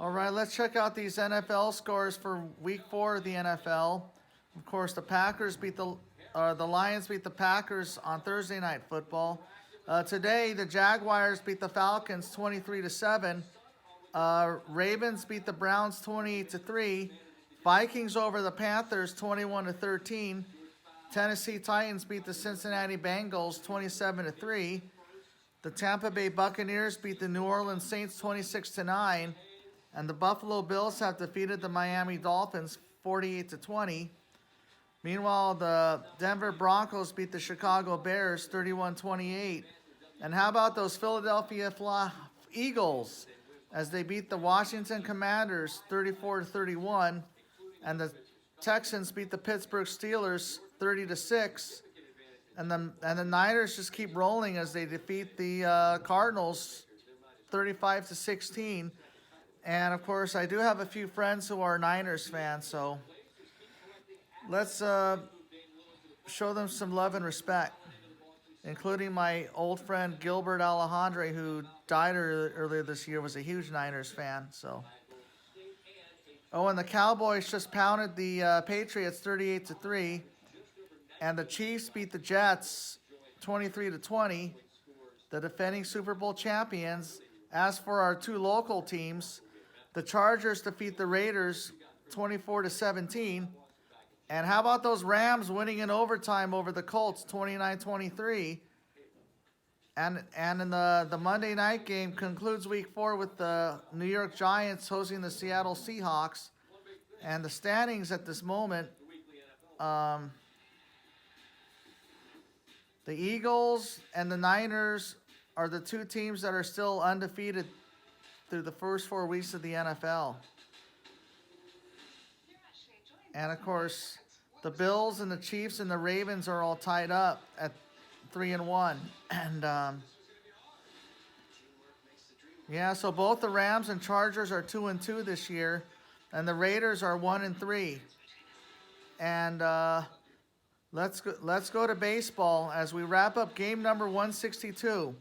All right, let's check out these NFL scores for Week 4 of the NFL. Of course, the Lions beat the Packers on Thursday Night Football. Today, the Jaguars beat the Falcons 23-7. Ravens beat the Browns 28-3. Vikings over the Panthers 21-13. Tennessee Titans beat the Cincinnati Bengals 27-3. The Tampa Bay Buccaneers beat the New Orleans Saints 26-9. And the Buffalo Bills have defeated the Miami Dolphins 48-20. Meanwhile, the Denver Broncos beat the Chicago Bears 31-28. And how about those Philadelphia Eagles as they beat the Washington Commanders 34-31, and the Texans beat the Pittsburgh Steelers 30-6. And the Niners just keep rolling as they defeat the Cardinals 35-16. And of course, I do have a few friends who are Niners fans, so let's show them some love and respect, including my old friend Gilbert Alejandre, who died earlier this year, was a huge Niners fan. So, oh, and the Cowboys just pounded the Patriots 38-3, and the Chiefs beat the Jets 23-20, the defending Super Bowl champions. As for our two local teams, the Chargers defeat the Raiders 24-17. And how about those Rams winning in overtime over the Colts 29-23? And in the Monday night game concludes Week 4 with the New York Giants hosting the Seattle Seahawks. And the standings at this moment, the Eagles and the Niners are the two teams that are still undefeated through the first 4 weeks of the NFL. And of course, the Bills and the Chiefs and the Ravens are all tied up at 3-1. And yeah, so both the Rams and Chargers are 2-2 this year, and the Raiders are 1-3. And let's go to baseball as we wrap up game number 162.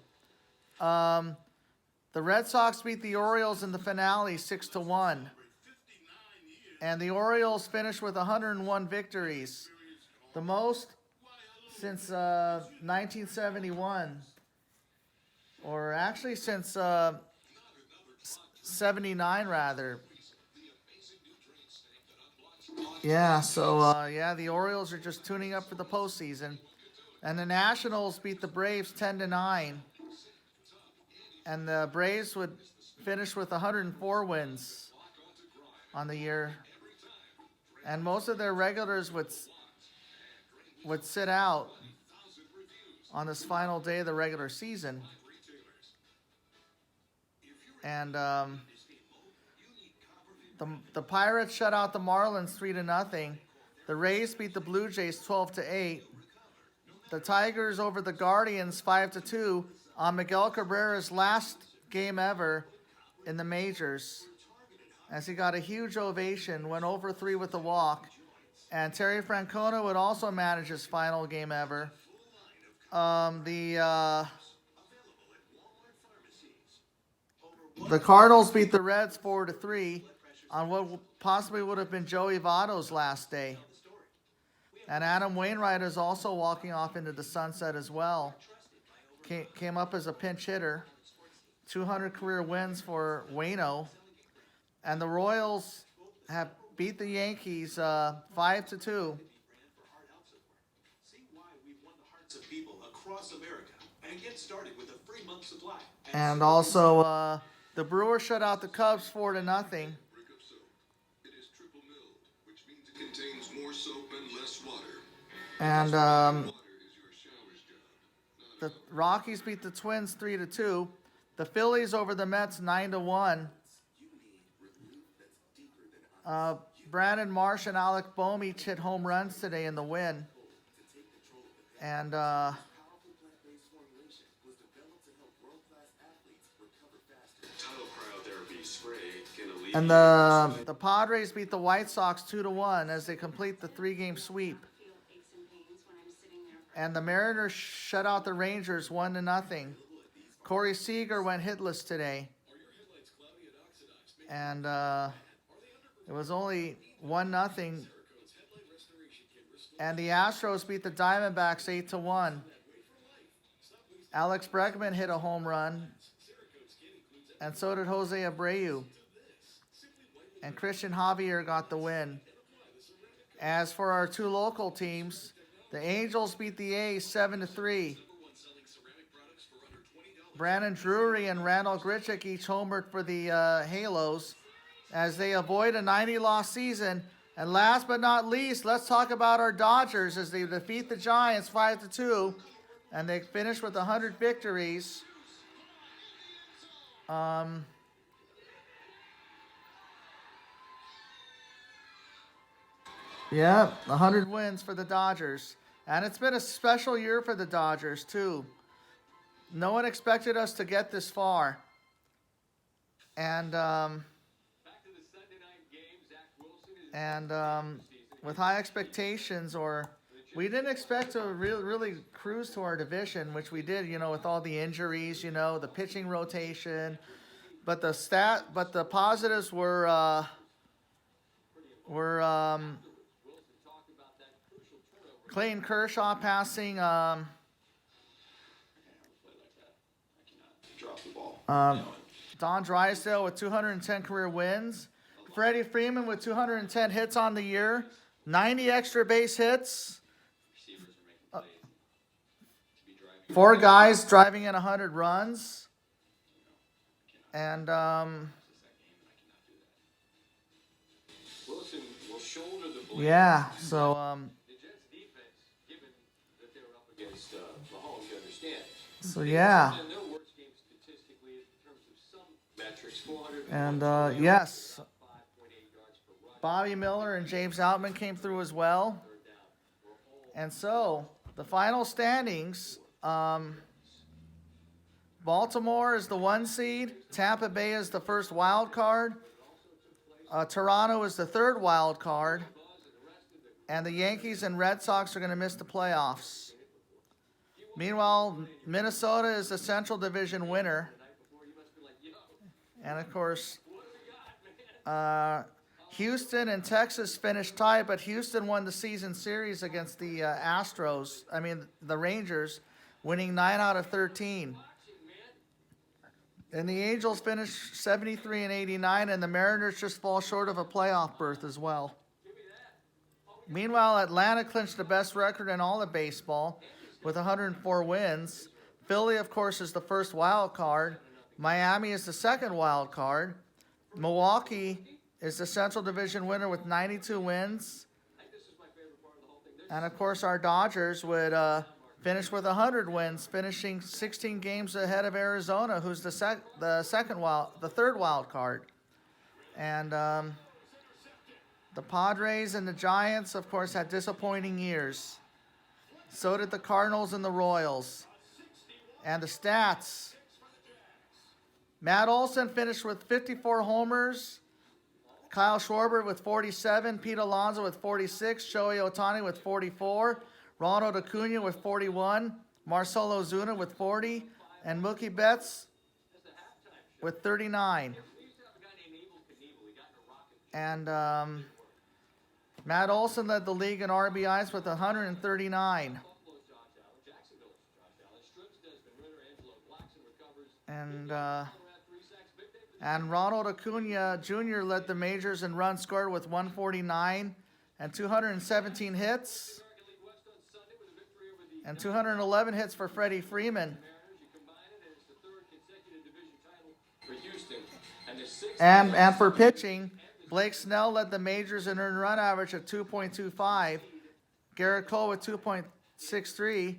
The Red Sox beat the Orioles in the finale 6-1. And the Orioles finished with 101 victories, the most since 1971, or actually since 79 rather. Yeah, so yeah, the Orioles are just tuning up for the postseason. And the Nationals beat the Braves 10-9. And the Braves would finish with 104 wins on the year. And most of their regulars would sit out on this final day of the regular season. And the Pirates shut out the Marlins 3-0. The Rays beat the Blue Jays 12-8. The Tigers over the Guardians 5-2 on Miguel Cabrera's last game ever in the majors, as he got a huge ovation, went over 3 with a walk. And Terry Francona would also manage his final game ever. The Cardinals beat the Reds 4-3 on what possibly would have been Joey Votto's last day. And Adam Wainwright is also walking off into the sunset as well. Came up as a pinch hitter. 200 career wins for Waino. And the Royals have beat the Yankees 5-2. And also the Brewers shut out the Cubs 4-0. And the Rockies beat the Twins 3-2. The Phillies over the Mets 9-1. Brandon Marsh and Alec Bohm each hit home runs today in the win. And the Padres beat the White Sox 2-1 as they complete the 3-game sweep. And the Mariners shut out the Rangers 1-0. Corey Seager went hitless today. and it was only 1-0. And the Astros beat the Diamondbacks 8-1. Alex Bregman hit a home run, and so did Jose Abreu. And Christian Javier got the win. As for our two local teams, the Angels beat the A's 7-3. Brandon Drury and Randall Grichuk each homered for the Halos as they avoid a 90-loss season. And last but not least, let's talk about our Dodgers as they defeat the Giants 5-2, and they finish with 100 victories. Yeah, 100 wins for the Dodgers. And it's been a special year for the Dodgers, too. No one expected us to get this far. And with high expectations, or we didn't expect to really cruise to our division, which we did, with all the injuries, the pitching rotation. But the positives were Clayton Kershaw passing Don Drysdale with 210 career wins. Freddie Freeman with 210 hits on the year. 90 extra base hits. 4 guys driving in 100 runs. And yeah, so yeah. And yes, Bobby Miller and James Outman came through as well. And so the final standings, Baltimore is the 1 seed, Tampa Bay is the first wild card, Toronto is the 3rd wild card, and the Yankees and Red Sox are going to miss the playoffs. Meanwhile, Minnesota is the Central Division winner. And of course, Houston and Texas finished tied, but Houston won the season series against the the Rangers, winning 9 out of 13. And the Angels finished 73-89, and the Mariners just fall short of a playoff berth as well. Meanwhile, Atlanta clinched the best record in all of baseball with 104 wins. Philly, of course, is the first wild card. Miami is the second wild card. Milwaukee is the Central Division winner with 92 wins. And, of course, our Dodgers would finish with 100 wins, finishing 16 games ahead of Arizona, who's the third wild card. And the Padres and the Giants, of course, had disappointing years. So did the Cardinals and the Royals. And the stats: Matt Olson finished with 54 homers. Kyle Schwarber with 47. Pete Alonso with 46. Shohei Ohtani with 44. Ronald Acuna with 41. Marcell Ozuna with 40. And Mookie Betts with 39. And Matt Olson led the league in RBIs with 139. And Ronald Acuna Jr. led the majors in runs scored with 149 and 217 hits. And 211 hits for Freddie Freeman. And for pitching, Blake Snell led the majors in earned run average at 2.25. Garrett Cole with 2.63.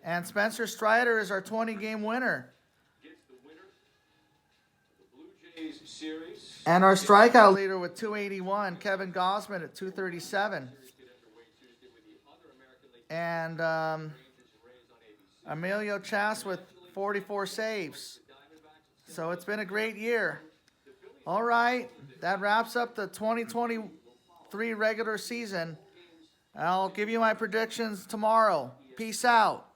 And Spencer Strider is our 20-game winner. And our strikeout leader with 281, Kevin Gausman at 237. And Emilio Chas with 44 saves. So it's been a great year. All right, that wraps up the 2023 regular season. I'll give you my predictions tomorrow. Peace out.